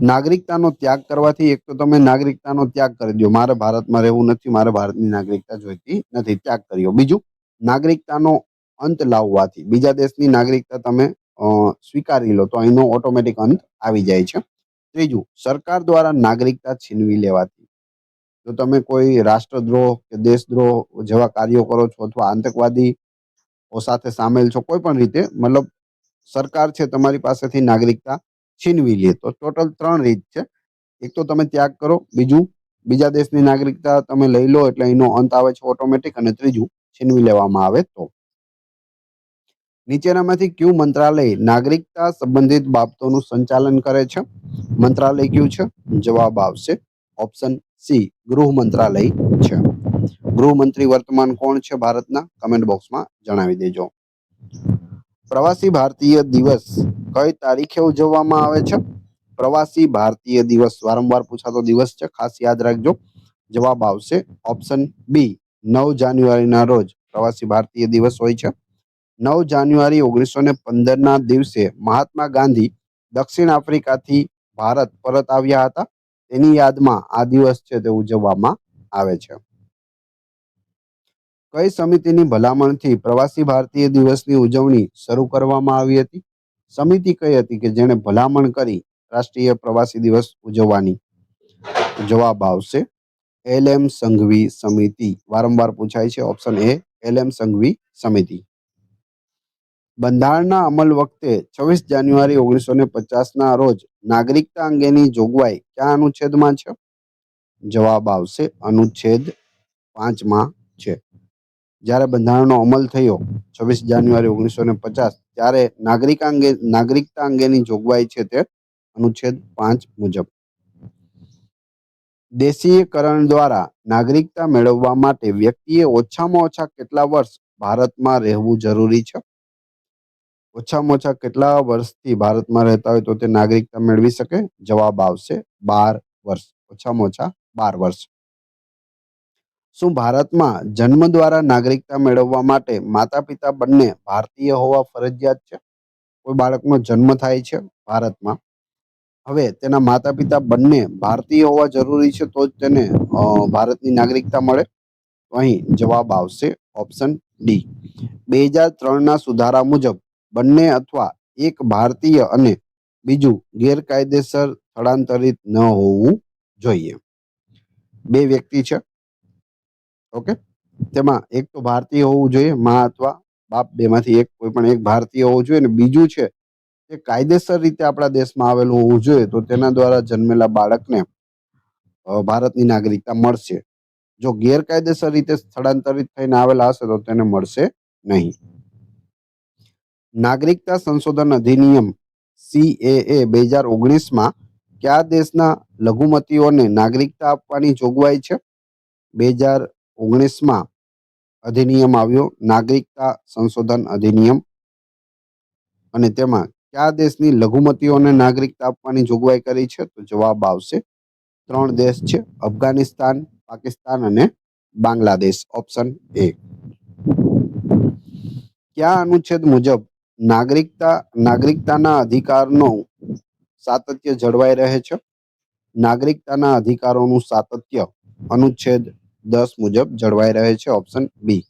નાગરિકતાનો ત્યાગ કરવાથી એક તો તમે નાગરિકતાનો ત્યાગ કરી દો, મારે ભારતમાં રહેવું નથી, મારે ભારતની નાગરિકતા જોઈતી નથી, ત્યાગ કર્યો. બીજું, નાગરિકતાનો અંત લાવવાથી બીજા દેશની નાગરિકતા તમે સ્વીકારી લો તો અહીંનો ઓટોમેટિક અંત આવી જાય છે. ત્રીજું, સરકાર દ્વારા નાગરિકતા છીનવી લેવાથી. જો તમે કોઈ રાષ્ટ્રદ્રોહ કે દેશદ્રોહ જેવા કાર્યો કરો છો અથવા આતંકવાદી સાથે સામેલ છો, કોઈ પણ રીતે, મતલબ સરકાર છે તમારી પાસેથી નાગરિકતા છીનવી લે તો ટોટલ 3 રીત છે. એક તો તમે ત્યાગ કરો, બીજું બીજા દેશની નાગરિકતા તમે લઈ લો એટલે એનો અંત આવે છે ઓટોમેટિક, અને ત્રીજું છીનવી લેવામાં આવે તો. નીચેનામાંથી કયું મંત્રાલય નાગરિકતા સંબંધિત બાબતોનું સંચાલન કરે છે? મંત્રાલય કયું છે? જવાબ આવશે ઓપ્શન સી ગૃહ મંત્રાલય છે. ગૃહમંત્રી વર્તમાન કોણ છે ભારતના? કમેન્ટ બોક્સમાં જણાવી દેજો. પ્રવાસી ભારતીય દિવસ કઈ તારીખે ઉજવવામાં આવે છે? પ્રવાસી ભારતીય દિવસ વારંવાર પૂછાતો દિવસ છે, ખાસ યાદ રાખજો. જવાબ આવશે ઓપ્શન બી, 9 જાન્યુઆરીના રોજ પ્રવાસી ભારતીય દિવસ હોય છે. 9 જાન્યુઆરી 1915ના દિવસે મહાત્મા ગાંધી દક્ષિણ આફ્રિકાથી ભારત પરત આવ્યા હતા. તેની યાદમાં આ દિવસ છે તે ઉજવવામાં આવે છે. કઈ સમિતિની ભલામણથી પ્રવાસી ભારતીય દિવસની ઉજવણી શરૂ કરવામાં આવી હતી? સમિતિ કઈ હતી કે જેણે ભલામણ કરી રાષ્ટ્રીય પ્રવાસી દિવસ ઉજવવાની? જવાબ આવશે એલ.એમ. સંઘવી સમિતિ. વારંવાર પૂછાય છે. Option A, એલ.એમ. સંઘવી સમિતિ. બંધારણના અમલ વખતે 26 જાન્યુઆરી 1950ના રોજ નાગરિકતા અંગેની જોગવાઈ કયા અનુચ્છેદમાં છે? જવાબ આવશે અનુચ્છેદ 5માં છે. જ્યારે બંધારણનો અમલ થયો 26 જાન્યુઆરી 1950, ત્યારે નાગરિકતા અંગેની જોગવાઈ છે તે અનુચ્છેદ 5 મુજબ. દેશીયકરણ દ્વારા નાગરિકતા મેળવવા માટે વ્યક્તિએ ઓછામાં ઓછા કેટલા વર્ષ ભારતમાં રહેવું જરૂરી છે? ઓછામાં ઓછા કેટલા વર્ષથી ભારતમાં રહેતા હોય તો તે નાગરિકતા મેળવી શકે? જવાબ આવશે 12 વર્ષ. ઓછામાં ઓછા 12 વર્ષ. શું ભારતમાં જન્મ દ્વારા નાગરિકતા મેળવવા માટે માતા પિતા બંને ભારતીય હોવા ફરજિયાત છે? કોઈ બાળકનો જન્મ થાય છે ભારતમાં, હવે તેના માતા પિતા બંને ભારતીય હોવા જરૂરી છે તો જ તેને ભારતની નાગરિકતા મળે? તો અહીં જવાબ આવશે ઓપ્શન ડી. 2003ના સુધારા મુજબ બંને અથવા એક ભારતીય અને બીજું ગેરકાયદેસર સ્થળાંતરિત ન હોવું જોઈએ. બે વ્યક્તિ છે, ઓકે, તેમાં એક તો ભારતીય હોવું જોઈએ, મા અથવા બાપ બેમાંથી એક, કોઈ પણ એક ભારતીય હોવું જોઈએ, અને બીજું છે કે કાયદેસર રીતે આપણા દેશમાં આવેલું હોવું જોઈએ, તો તેના દ્વારા જન્મેલા બાળકને ભારતની નાગરિકતા મળશે. જો ગેરકાયદેસર રીતે સ્થળાંતરિત થઈને આવેલા હશે તો તેને મળશે નહીં. નાગરિકતા સંશોધન અધિનિયમ CAA 2019માં કયા દેશના લઘુમતીઓને નાગરિકતા આપવાની જોગવાઈ છે? 2019માં અધિનિયમ આવ્યો, નાગરિકતા સંશોધન અધિનિયમ, અને તેમાં કયા દેશની લઘુમતીઓને નાગરિકતા આપવાની જોગવાઈ કરી છે? તો જવાબ આવશે 3 દેશ છે, અફઘાનિસ્તાન, પાકિસ્તાન અને બાંગ્લાદેશ. Option A. કયા અનુચ્છેદ મુજબ નાગરિકતાના અધિકારનું સાતત્ય જળવાઈ રહે છે? નાગરિકતાના અધિકારોનું સાતત્ય અનુચ્છેદ 10 મુજબ જળવાઈ રહે છે. Option B.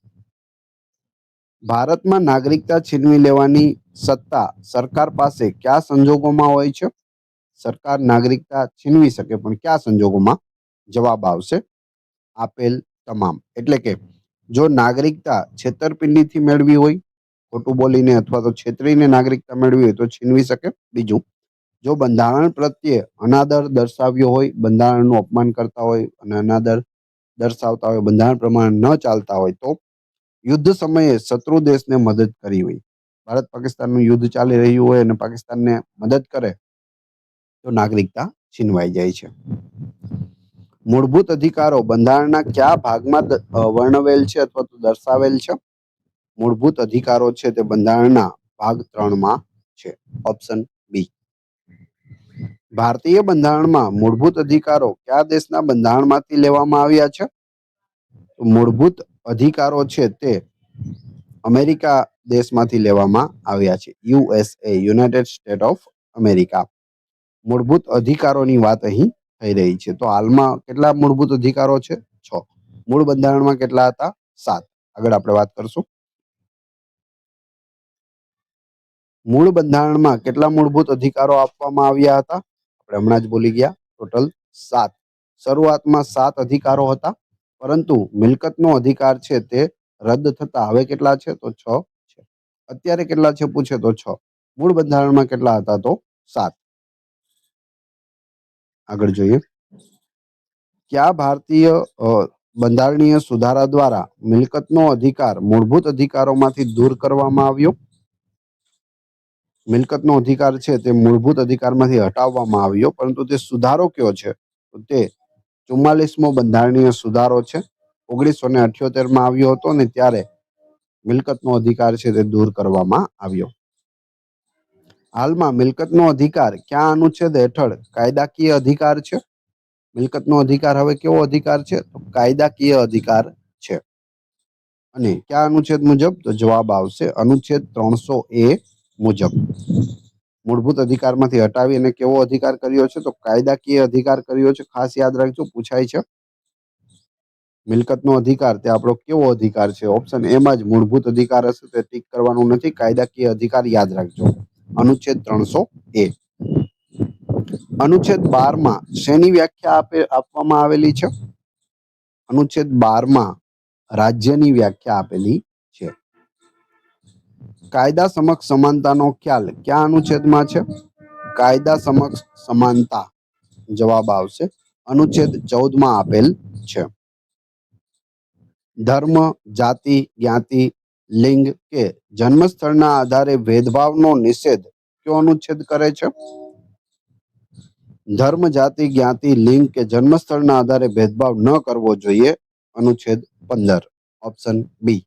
ભારતમાં નાગરિકતા છીનવી લેવાની સત્તા સરકાર પાસે કયા સંજોગોમાં હોય છે? સરકાર નાગરિકતા છીનવી શકે, પણ કયા સંજોગોમાં? જવાબ આવશે આપેલ તમામ. એટલે કે જો નાગરિકતા છેતરપિંડીથી મેળવી હોય, ખોટું બોલીને અથવા તો છેતરીને નાગરિકતા મેળવી હોય તો છીનવી શકે. બીજું, જો બંધારણ પ્રત્યે અનાદર દર્શાવ્યો હોય, બંધારણનું અપમાન કરતા હોય અને અનાદર દર્શાવતા હોય, બંધારણ પ્રમાણે ન ચાલતા હોય, તો યુદ્ધ સમયે શત્રુ દેશને મદદ કરી હોય, ભારત પાકિસ્તાનનું યુદ્ધ ચાલી રહ્યું હોય અને પાકિસ્તાનને મદદ કરે તો નાગરિકતા છીનવાઈ જાય છે. મૂળભૂત અધિકારો બંધારણના કયા ભાગમાં વર્ણવેલ છે અથવા તો દર્શાવેલ છે? મૂળભૂત અધિકારો છે તે બંધારણના ભાગ 3માં છે. Option B. ભારતીય બંધારણમાં મૂળભૂત અધિકારો કયા દેશના બંધારણમાંથી લેવામાં આવ્યા છે? મૂળભૂત અધિકારો છે તે અમેરિકા દેશમાંથી લેવામાં આવ્યા છે. USA, United state of America. મૂળભૂત અધિકારોની વાત અહીં થઈ રહી છે. તો હાલમાં કેટલા મૂળભૂત અધિકારો છે? 6. મૂળ બંધારણમાં કેટલા હતા? 7. આગળ આપણે વાત કરશું. મૂળ બંધારણમાં કેટલા મૂળભૂત અધિકારો આપવામાં આવ્યા હતા? આપણે હમણાં જ બોલી ગયા, ટોટલ 7. શરૂઆતમાં 7 અધિકારો હતા, પરંતુ મિલકતનો અધિકાર છે તે રદ થતા હવે કેટલા છે? તો 6 છે. અત્યારે કેટલા છે પૂછે તો 6. મૂળ બંધારણમાં કેટલા હતા? તો 7. આગળ જોઈએ. કયા ભારતીય બંધારણીય સુધારા દ્વારા મિલકતનો અધિકાર મૂળભૂત અધિકારોમાંથી દૂર કરવામાં આવ્યો? મિલકતનો અધિકાર છે તે મૂળભૂત અધિકારમાંથી હટાવવામાં આવ્યો, પરંતુ તે સુધારો કયો છે? તો તે 44મો બંધારણીય સુધારો છે. 1978માં આવ્યો હતો ને ત્યારે મિલકતનો અધિકાર છે તે દૂર કરવામાં આવ્યો. હાલમાં મિલકતનો અધિકાર કયા અનુચ્છેદ હેઠળ કાયદાકીય અધિકાર છે? મિલકતનો અધિકાર હવે કેવો અધિકાર છે? તો કાયદાકીય અધિકાર છે. અને કયા અનુચ્છેદ મુજબ? તો જવાબ આવશે અનુચ્છેદ 300A મુજબ. મૂળભૂત અધિકારમાંથી હટાવી અને કેવો અધિકાર કર્યો છે? તો કાયદાકીય અધિકાર કર્યો છે. ખાસ યાદ રાખજો, પૂછાય છે. મિલકતનો અધિકાર તે આપણો કેવો અધિકાર છે? ઓપ્શન એમાં જ મૂળભૂત અધિકાર હશે તે ટીક કરવાનું નથી. કાયદાકીય અધિકાર યાદ રાખજો. અનુચ્છેદ 300A. અનુચ્છેદ 12 શેની વ્યાખ્યા આપવામાં આવેલી છે? અનુચ્છેદ 12 રાજ્યની વ્યાખ્યા આપેલી છે. કાયદા સમક્ષ સમાનતાનો ખ્યાલ કયા અનુચ્છેદમાં છે? કાયદા સમક્ષ સમાનતા જવાબ આવશે અનુચ્છેદ 14 આપેલ છે. ધર્મ, જાતિ, જ્ઞાતિ, લિંગ કે જન્મસ્થળના આધારે ભેદભાવનો નિષેધ કયો અનુચ્છેદ કરે છે? ધર્મ, જાતિ, જ્ઞાતિ, લિંગ કે જન્મસ્થળના આધારે ભેદભાવ ન કરવો જોઈએ. અનુચ્છેદ 15 ઓપ્શન બી.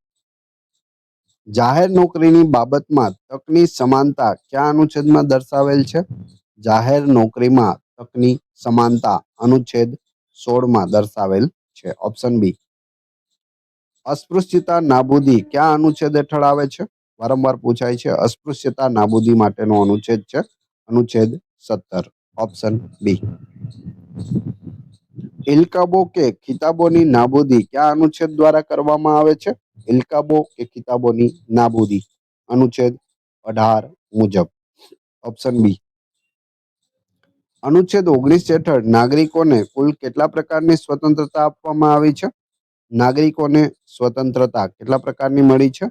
જાહેર નોકરીની બાબતમાં તકની સમાનતા કયા અનુચ્છેદમાં દર્શાવેલ છે? જાહેર નોકરીમાં તકની સમાનતા અનુચ્છેદ 16 દર્શાવેલ છે. ઓપ્શન બી. અસ્પૃશ્યતા નાબૂદી કયા અનુચ્છેદ હેઠળ આવે છે? વારંવાર પૂછાય છે. અસ્પૃશ્યતા નાબૂદી માટેનો અનુચ્છેદ છે અનુચ્છેદ 17 ઓપ્શન બી. ઇલકાબો કે ખિતાબોની નાબૂદી કયા અનુચ્છેદ દ્વારા કરવામાં આવે છે? ઇલકાબો કે કિતાબોની નાબૂદી અનુચ્છેદ 18 મુજબ. Option B. અનુચ્છેદ 19 હેઠળ નાગરિકોને કુલ કેટલા પ્રકારની સ્વતંત્રતા આપવામાં આવી છે? નાગરિકોને સ્વતંત્રતા કેટલા પ્રકારની મળી છે?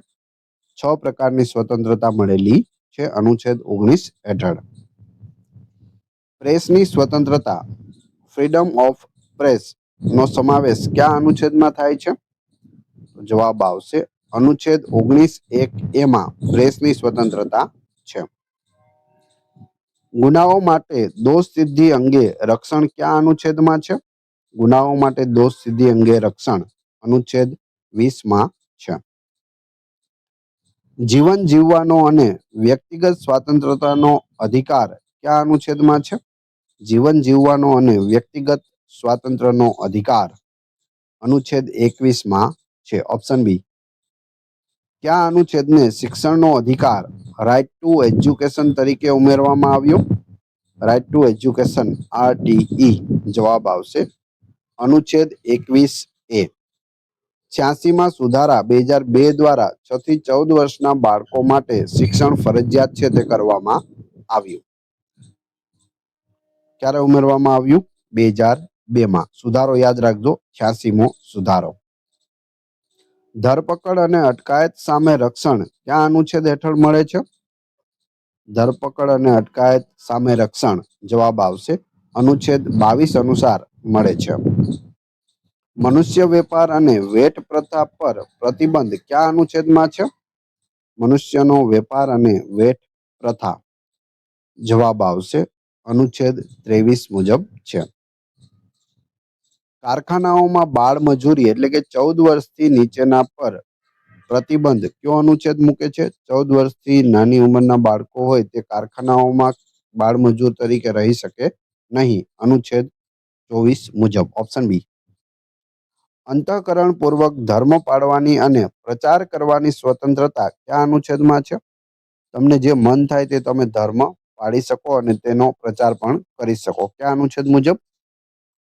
6 પ્રકારની સ્વતંત્રતા મળેલી છે અનુચ્છેદ 19 હેઠળ. પ્રેસની સ્વતંત્રતા ફ્રીડમ ઓફ પ્રેસ નો સમાવેશ કયા અનુચ્છેદમાં થાય છે? જવાબ આવશે અનુચ્છેદ 19(1)A માં પ્રેસની સ્વતંત્રતા છે. ગુનાઓ માટે દોષ સિદ્ધિ અંગે રક્ષણ કયા અનુચ્છેદમાં છે? ગુનાઓ માટે દોષ સિદ્ધિ અંગે રક્ષણ અનુચ્છેદ 20 છે. જીવન જીવવાનો અને વ્યક્તિગત સ્વાતંત્રતાનો અધિકાર કયા અનુચ્છેદમાં છે? જીવન જીવવાનો અને વ્યક્તિગત સ્વાતંત્ર્યનો અધિકાર અનુચ્છેદ 21 છે. Option B. કયા અનુચ્છેદને શિક્ષણનો અધિકાર રાઇટ ટુ એજ્યુકેશન તરીકે ઉમેરવામાં આવ્યો? રાઇટ ટુ એજ્યુકેશન RTE જવાબ આવશે અનુચ્છેદ 21A. 86માં સુધારા 2002 દ્વારા 6 થી 14 વર્ષના બાળકો માટે શિક્ષણ ફરજિયાત છે તે કરવામાં આવ્યું. ક્યારે ઉમેરવામાં આવ્યું? 2002માં. સુધારો યાદ રાખજો 86મો સુધારો. ધરપકડ અને અટકાયત સામે રક્ષણ કયા અનુચ્છેદ હેઠળ મળે છે? ધરપકડ અને અટકાયત સામે રક્ષણ જવાબ આવશે અનુચ્છેદ 22 અનુસાર મળે છે. મનુષ્ય વેપાર અને વેટ પ્રથા પર પ્રતિબંધ કયા અનુચ્છેદમાં છે? મનુષ્યનો વેપાર અને વેટ પ્રથા જવાબ આવશે અનુચ્છેદ 23 મુજબ છે. કારખાનાઓમાં બાળ મજૂરી એટલે કે 14 વર્ષથી નીચેના પર પ્રતિબંધ કયો અનુચ્છેદ મૂકે છે? 14 વર્ષથી નાની ઉંમરના બાળકો હોય તે કારખાનાઓમાં બાળ મજૂર તરીકે રહી શકે નહીં. અનુચ્છેદ 24 મુજબ. ઓપ્શન બી. અંતઃકરણપૂર્વક ધર્મ પાળવાની અને પ્રચાર કરવાની સ્વતંત્રતા કયા અનુચ્છેદમાં છે? તમને જે મન થાય તે તમે ધર્મ પાળી શકો અને તેનો પ્રચાર પણ કરી શકો. કયા અનુચ્છેદ મુજબ?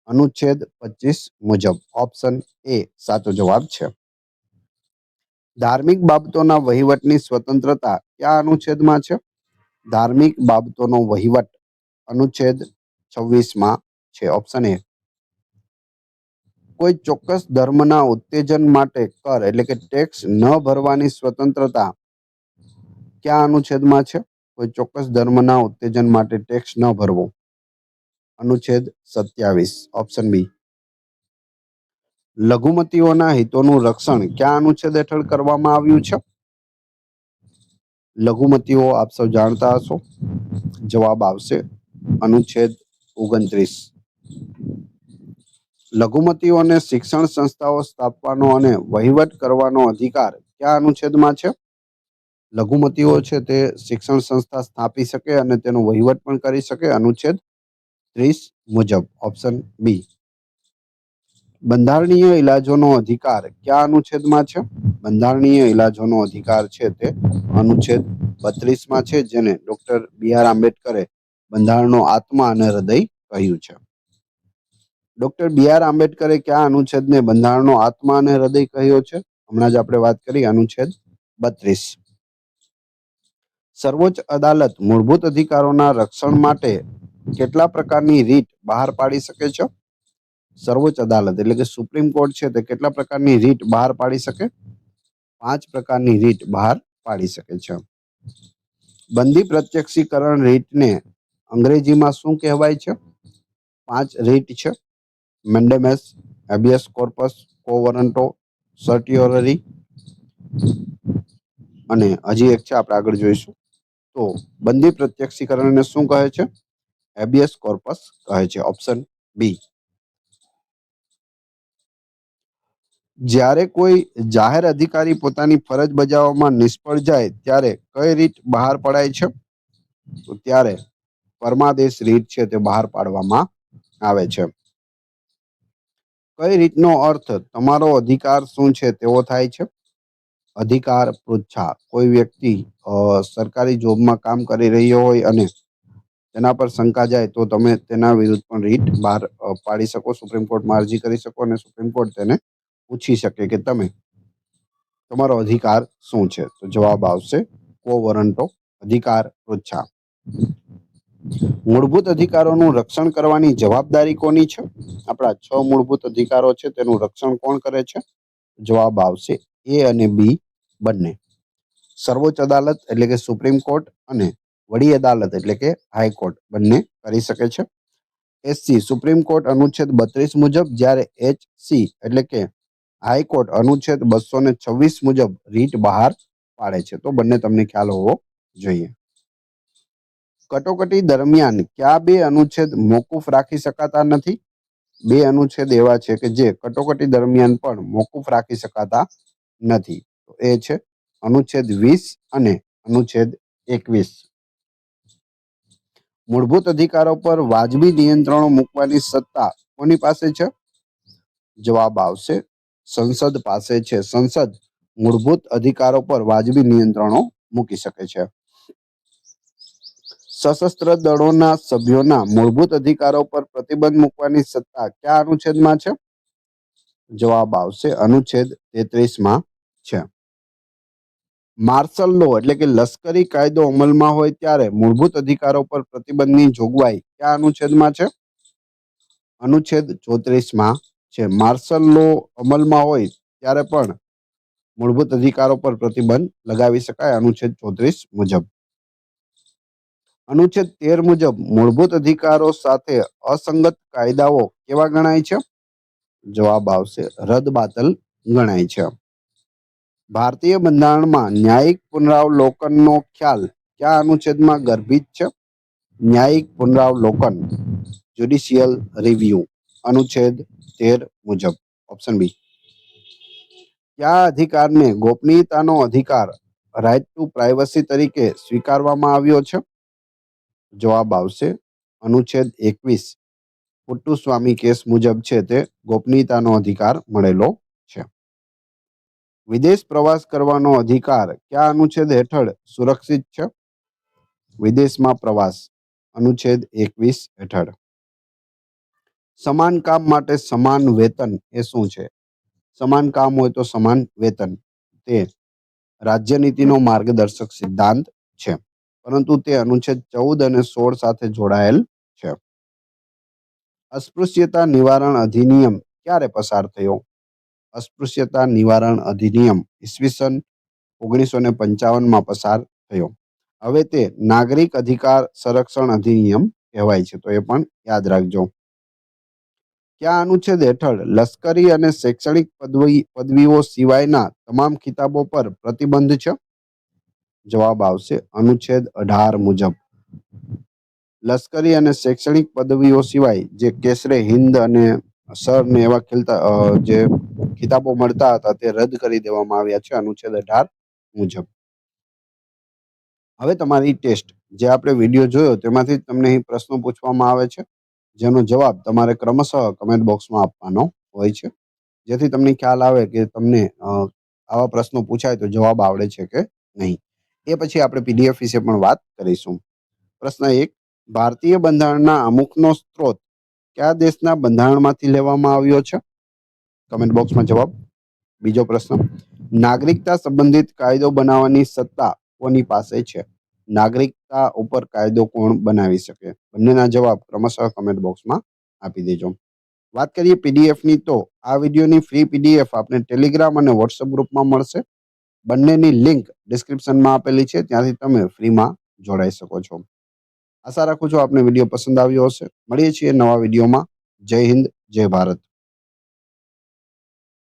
અનુચ્છેદ 25 મુજબ. ઓપ્શન એ સાચો જવાબ છે. ધાર્મિક બાબતોના વહીવટની સ્વતંત્રતા કયા અનુચ્છેદમાં છે? ધાર્મિક બાબતોનો વહીવટ અનુચ્છેદ 26 છે. Option A. કોઈ ચોક્કસ ધર્મના ઉત્તેજન માટે કર એટલે કે ટેક્સ ન ભરવાની સ્વતંત્રતા કયા અનુચ્છેદમાં છે? કોઈ ચોક્કસ ધર્મના ઉત્તેજન માટે ટેક્સ ન ભરવો અનુચ્છેદ 27. Option B. લઘુમતીઓના હિતોનું રક્ષણ કયા અનુચ્છેદ હેઠળ કરવામાં આવ્યું છે? લઘુમતીઓ આપ સૌ જાણતા હશો. જવાબ આવશે અનુચ્છેદ 29. લઘુમતીઓને શિક્ષણ સંસ્થાઓ સ્થાપવાનો અને વહીવટ કરવાનો અધિકાર કયા અનુચ્છેદમાં છે? લઘુમતીઓ છે તે શિક્ષણ સંસ્થા સ્થાપી શકે અને તેનો વહીવટ પણ કરી શકે અનુચ્છેદ 30 મુજબ. Option B. બંધારણીય ઇલાજોનો અધિકાર કયા અનુચ્છેદમાં છે? બંધારણીય ઇલાજોનો અધિકાર છે તે અનુચ્છેદ 32 માં છે, જેને ડોક્ટર બી.આર. આંબેડકરે બંધારણનો આત્મા અને હૃદય કહ્યું છે. ડોક્ટર બી.આર. આંબેડકરે કયા અનુચ્છેદને બંધારણનો આત્મા અને હૃદય કહ્યો છે? હમણાં જ આપણે વાત કરી અનુચ્છેદ 32. સર્વોચ્ચ અદાલત મૂળભૂત અધિકારોના રક્ષણ માટે કેટલા પ્રકારની રીટ બહાર પાડી શકે છે? સર્વોચ્ચ અદાલત એટલે કે સુપ્રીમ કોર્ટ છે તે કેટલા પ્રકારની રીટ બહાર પાડી શકે? 5 પ્રકારની રીટ બહાર પાડી શકે છે. બંધી પ્રત્યક્ષીકરણ રીટને અંગ્રેજીમાં શું કહેવાય છે? 5 રીટ છે: મેન્ડેમેસ, હેબિયસ કોર્પસ, કો વોરંટો, સર્ટિયોરરી અને હજી એક છે, આપણે આગળ જોઈશું. તો બંધી પ્રત્યક્ષીકરણને શું કહે છે? હેબિયસ કોર્પસ કહે છે. Option B. જ્યારે કોઈ જાહેર અધિકારી પોતાની ફરજ બજાવવામાં નિષ્ફળ જાય ત્યારે કઈ રીત બહાર પડાય છે? તો ત્યારે પરમાદેશ રીત છે તે બહાર પાડવામાં આવે છે. કઈ રીતનો અર્થ તમારો અધિકાર શું છે તેવો થાય છે? અધિકાર પૃચ્છા. કોઈ વ્યક્તિ સરકારી જોબમાં કામ કરી રહ્યો હોય અને તેના પર શંકા જાય તો તમે તેના વિરુદ્ધ પણ રીટ બહાર પાડી શકો, સુપ્રીમ કોર્ટમાં અરજી કરી શકો અને સુપ્રીમ કોર્ટ તેને પૂછી શકે કે તમે તમારો અધિકાર શું છે? તો જવાબ આવશે કો વોરંટો, અધિકાર પૃચ્છા. મૂળભૂત અધિકારોનું રક્ષણ કરવાની જવાબદારી કોની છે? આપણા 6 મૂળભૂત અધિકારો છે તેનું રક્ષણ કોણ કરે છે? જવાબ આવશે એ અને બી બંને. સર્વોચ્ચ અદાલત એટલે કે સુપ્રીમ કોર્ટ અને વડી અદાલત એટલે કે હાઈકોર્ટ બંને કરી શકે છે. એસસી સુપ્રીમ કોર્ટ અનુચ્છેદ 32 મુજબ, જ્યારે એચસી એટલે કે હાઈકોર્ટ અનુચ્છેદ 226 મુજબ રીટ બહાર પાડે છે. તો બંને તમને ખ્યાલ હોવો જોઈએ. કટોકટી દરમિયાન કયા 2 અનુચ્છેદ મોકૂફ રાખી શકાતા નથી? 2 અનુચ્છેદ એવા છે કે જે કટોકટી દરમિયાન પણ મોકૂફ રાખી શકાતા નથી. તો એ છે અનુચ્છેદ 20 અને અનુચ્છેદ 21. મૂળભૂત અધિકારો પર વાજબી નિયંત્રણો મૂકવાની સત્તા કોની પાસે છે? જવાબ આવશે સંસદ પાસે છે. સંસદ મૂળભૂત અધિકારો પર વાજબી નિયંત્રણો મૂકી શકે છે. સશસ્ત્ર દળોના સભ્યોના મૂળભૂત અધિકારો પર પ્રતિબંધ મૂકવાની સત્તા કયા અનુચ્છેદમાં છે? જવાબ આવશે અનુચ્છેદ 33માં છે. માર્શલ લો એટલે કે લશ્કરી કાયદો અમલમાં હોય ત્યારે મૂળભૂત અધિકારો પર પ્રતિબંધની જોગવાઈ કયા અનુચ્છેદમાં છે? અનુચ્છેદ 34માં છે. માર્શલ લો અમલમાં હોય ત્યારે પણ મૂળભૂત અધિકારો પર પ્રતિબંધ લગાવી શકાય અનુચ્છેદ 34 મુજબ. અનુચ્છેદ 13 મુજબ મૂળભૂત અધિકારો સાથે અસંગત કાયદાઓ કેવા ગણાય છે? જવાબ આવશે રદબાતલ ગણાય છે. ભારતીય બંધારણમાં ન્યાયિક પુનરાવલોકનનો ખ્યાલ કયા અનુચ્છેદમાં ગર્ભિત છે? ન્યાયિક પુનરાવલોકન, જ્યુડિશિયલ રિવ્યુ, અનુચ્છેદ 13 મુજબ. Option B. કયા અધિકારને ગોપનીયતાનો અધિકાર, રાઇટ ટુ પ્રાઇવસી તરીકે સ્વીકારવામાં આવ્યો છે? જવાબ આવશે અનુચ્છેદ 21. પુટ્ટુસ્વામી કેસ મુજબ છે તે ગોપનીયતાનો અધિકાર મળેલો છે. વિદેશ પ્રવાસ કરવાનો અધિકાર કયા અનુચ્છેદ હેઠળ સુરક્ષિત છે? વિદેશમાં પ્રવાસ, અનુચ્છેદ 21 હેઠળ. સમાન કામ માટે સમાન વેતન એ શું છે? સમાન કામ હોય તો સમાન વેતન, તે રાજ્યનીતિનો માર્ગદર્શક સિદ્ધાંત છે, પરંતુ તે અનુચ્છેદ 14 અને 16 સાથે જોડાયેલ છે. અસ્પૃશ્યતા નિવારણ અધિનિયમ ક્યારે પસાર થયો? અસ્પૃશ્યતા નિવારણ અધિનિયમ ઈસવીસન 1955માં પસાર થયો. હવે તે નાગરિક અધિકાર સંરક્ષણ અધિનિયમ કહેવાય છે, તો એ પણ યાદ રાખજો. કયા અનુચ્છેદ હેઠળ લશ્કરી અને શૈક્ષણિક પદવીઓ સિવાયના તમામ ખિતાબો પર પ્રતિબંધ છે? જવાબ આવશે અનુચ્છેદ 18 મુજબ. લશ્કરી અને શૈક્ષણિક પદવીઓ સિવાય જે કેસરે હિન્દ અને સર ને એવા જે ખિતાબો મળતા હતા તે રદ કરી દેવામાં આવ્યા છે અનુચ્છેદ 18 મુજબ. હવે તમારી ટેસ્ટ, જે આપણે વિડીયો જોયો તેમાંથી તમને અહીં પ્રશ્નો પૂછવામાં આવે છે, જેનો જવાબ તમારે ક્રમશઃ કમેન્ટ બોક્સમાં આપવાનો હોય છે, જેથી તમને ખ્યાલ આવે કે તમને આવા પ્રશ્નો પૂછાય તો જવાબ આવડે છે કે નહીં. એ પછી આપણે પીડીએફ વિશે પણ વાત કરીશું. પ્રશ્ન 1, ભારતીય બંધારણના અમુકનો સ્ત્રોત કયા દેશના બંધારણમાંથી લેવામાં આવ્યો છે? કમેન્ટ બોક્સમાં જવાબ. બીજો પ્રશ્ન, નાગરિકતા સંબંધિત કાયદો બનાવવાની સત્તા કોની પાસે છે? નાગરિકતા ઉપર કાયદો કોણ બનાવી શકે? બંનેના જવાબ ક્રમશઃ કમેન્ટ બોક્સમાં આપી દેજો. વાત કરીએ પીડીએફની, તો આ વિડીયોની ફ્રી પીડીએફ આપને ટેલિગ્રામ અને વોટ્સઅપ ગ્રુપમાં મળશે. બંનેની લિંક ડિસ્ક્રિપ્શનમાં આપેલી છે, ત્યાંથી તમે ફ્રીમાં જોડાઈ શકો છો. આશા રાખું છું આપને વિડીયો પસંદ આવ્યો હશે. મળીએ છીએ નવા વિડીયોમાં. જય હિન્દ, જય ભારત.